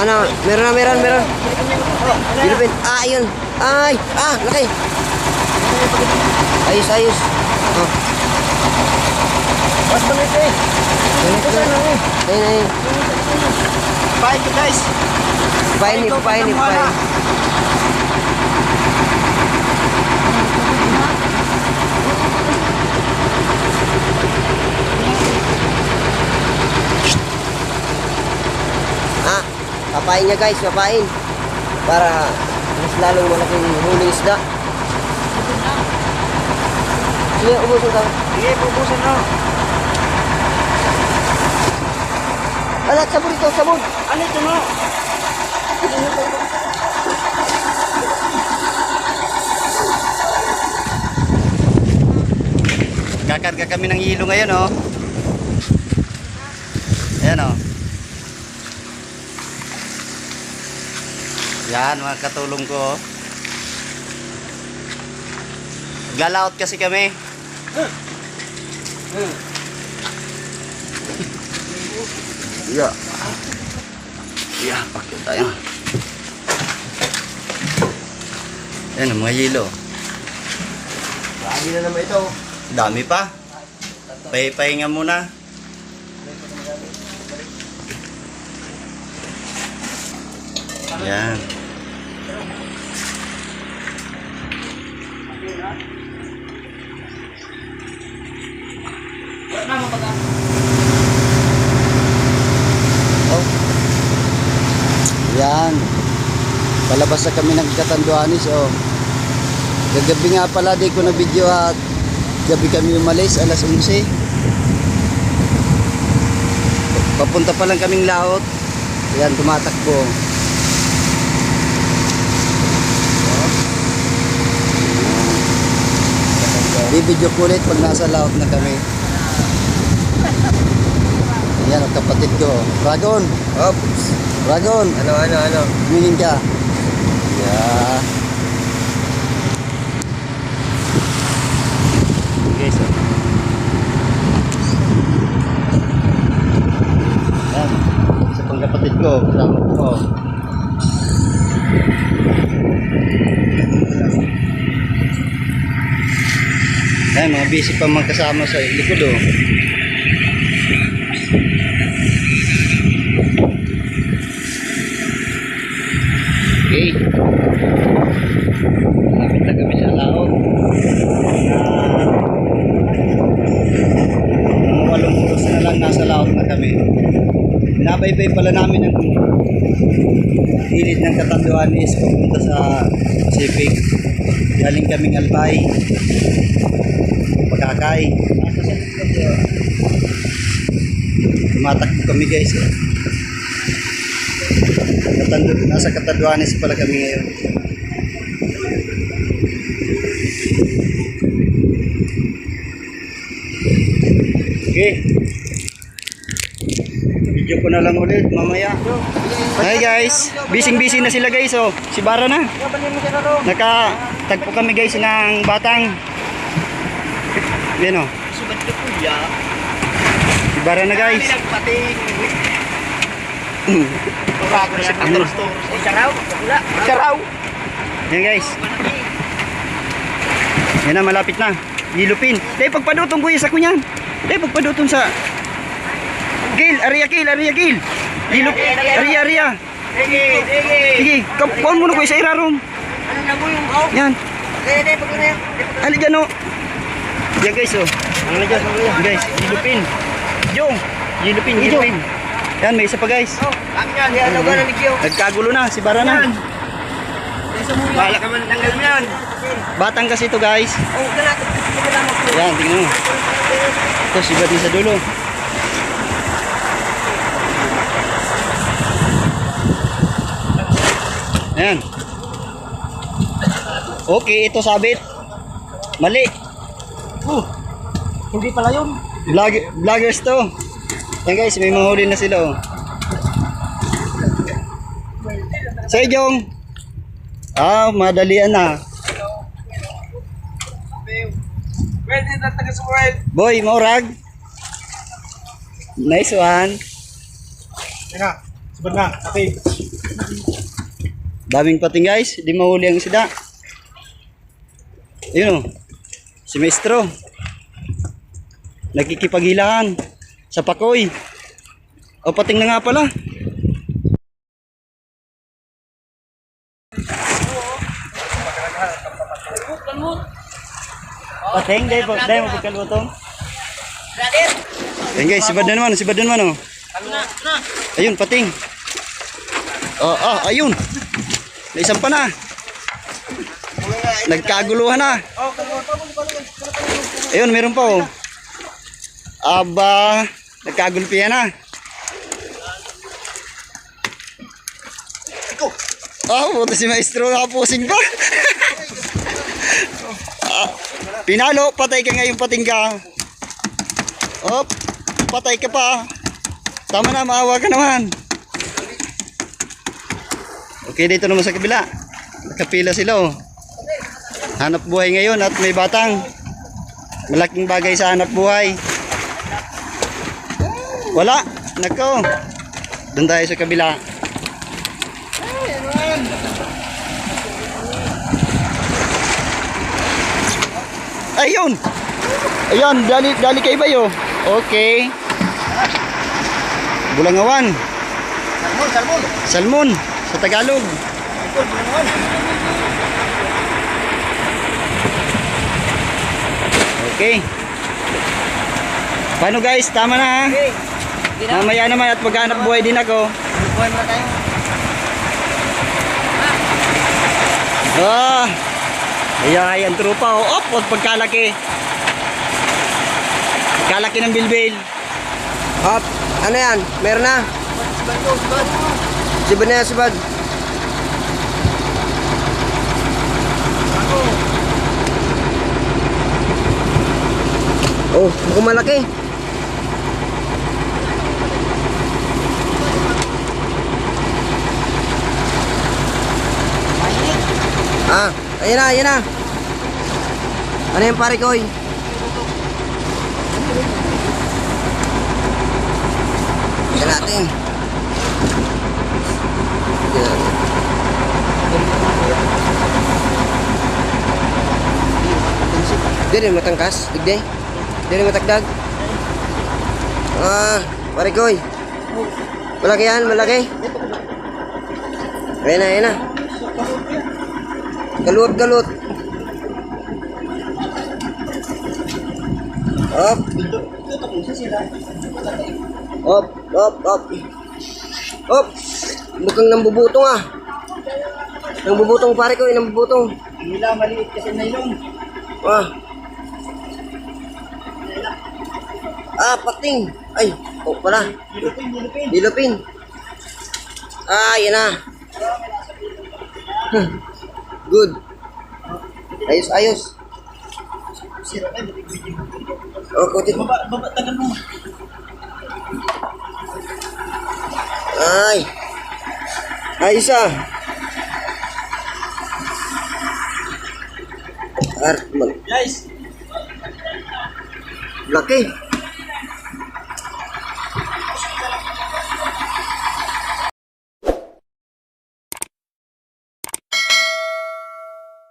Ano, meron. Bilipin. Ah, ayun. Ay, laki. Ayos. Oh. Mas balit eh. Ayun. Pain ko guys. Pain. Papain niya guys, papain. Para mas lalong malaking huling isda. Sige, ubusin ka. Sige, pupusin na. Alat, sabon ito, sabon. Ano ito no? Kakarga kami ng hilo ngayon, oh. Ayan, oh. Yan, mga katulong ko, oh. Galaot kasi kami. Yeah. Yeah, pakit tayo. Ayan, mga hilo. Lagi na naman ito. Dami pa. Pahinga muna. Yan. Oh. Yan. Palabas na kami ng Catanduanes, oh. Gagabi nga pala, di ko na video at gabi kami umalis, alas 11. Papunta pa lang kaming laot. Yan, tumatakbo. Bibidyo ko ulit pag nasa laot na kami. Yan ang kapatid ko. Dragon. Oops. Dragon. Ano? Humingin ka. Yeah. Guys, oh. Yan. Isa pang kapatid ko. Kasama ko. Yan, mga busy pa magkasama sa likod, oh. Okay. Lapit na kami sa laot. Walong oras na lang nasa laot na kami. Nabaybay pala namin ang gilid ng Catanduanes papunta sa Pacific. Galing kaming Albay, Pagkakay. Tumatakbo kami guys. Nasa Catanduanes pala kami ngayon. Okay. Video ko na lang ulit mamaya. Hi guys, busy na sila guys, oh. Si Bara na. Nakatagpo kami guys ng batang. Yan, oh. Si Bara na guys. Saraw. Yan guys. Yan na, malapit na. Yilupin. Dahil pagpadutong kuya sa kunyan. Dahil pagpadutong sa Gil. Yilup. Area. Sige, kapuan mo na kuya sa irarom. Yan. Ali dyan, oh. Yan guys, oh. Guys, yilupin. Jong. Yilupin. Yan, may isa pa guys. Nagkagulo na, si Bara na. Bahala ka man tanggal mo yan. Batang kasi ito guys. Yan, tingnan mo. Ito, si Badi sa dulo. Yan. Okay, ito sabit. Mali. Hindi pala yun. Vloggers to. Yan guys, may mahuli na sila, oh. Say Jong. Madalian na. Pwede na taga sa world. Boy, maurag. Nice one. Teka, Subad na. Okay. Daming pating guys, di mahuli ang isda. Ayun o, si Maestro. Nakikipaghilaan sa pakoy. O pating na nga pala. Pating, dahil mo pagkalutong. Ayun guys, sibad na naman oh. Ayun, pating. Ayun. Naisang pa na. Nagkaguluhan na. Ayun, meron pa oh. Aba, nagkagulpihan na. Buti si Maestro nakapusing pa. Pinalo, patay ka ngayon, pating ka. Patay ka pa. Tama na, maawa ka naman. Okay, dito naman sa kabila. Nakapila sila oh. Hanap buhay ngayon at may batang. Malaking bagay sa hanap buhay. Wala. Nako. Doon tayo sa kabila. Ayun. Ayun, dali kay Bayo. Okay. Bulangawan. Salmon sa Tagalog. Okay. Paano guys? Tama na ha? Mamaya naman at maghanap buhay din ako. Buhay muna tayo. Ayan, trupa oh. Huwag pagkalaki. Pagkalaki ng bilbil. Ano yan? Meron na. Sibad na yan, sibad. Oh, mukhang malaki. Ayan na. Ano yung pare ko? Tignan natin. Di rin matangkas, digday. Di rin matagdag. Pare ko. Malaki yan, malaki. Ayan na. Galut. Op. Mukhang nambubutong ah. Nambubutong pare ko, nambubutong. Nila maliit kasi nailong. Pating. Ay, pala. Dilupin. Yan na. Good. Ayos. Kutit. Baba, tagal mo. Ayos ah. Guys, Laki.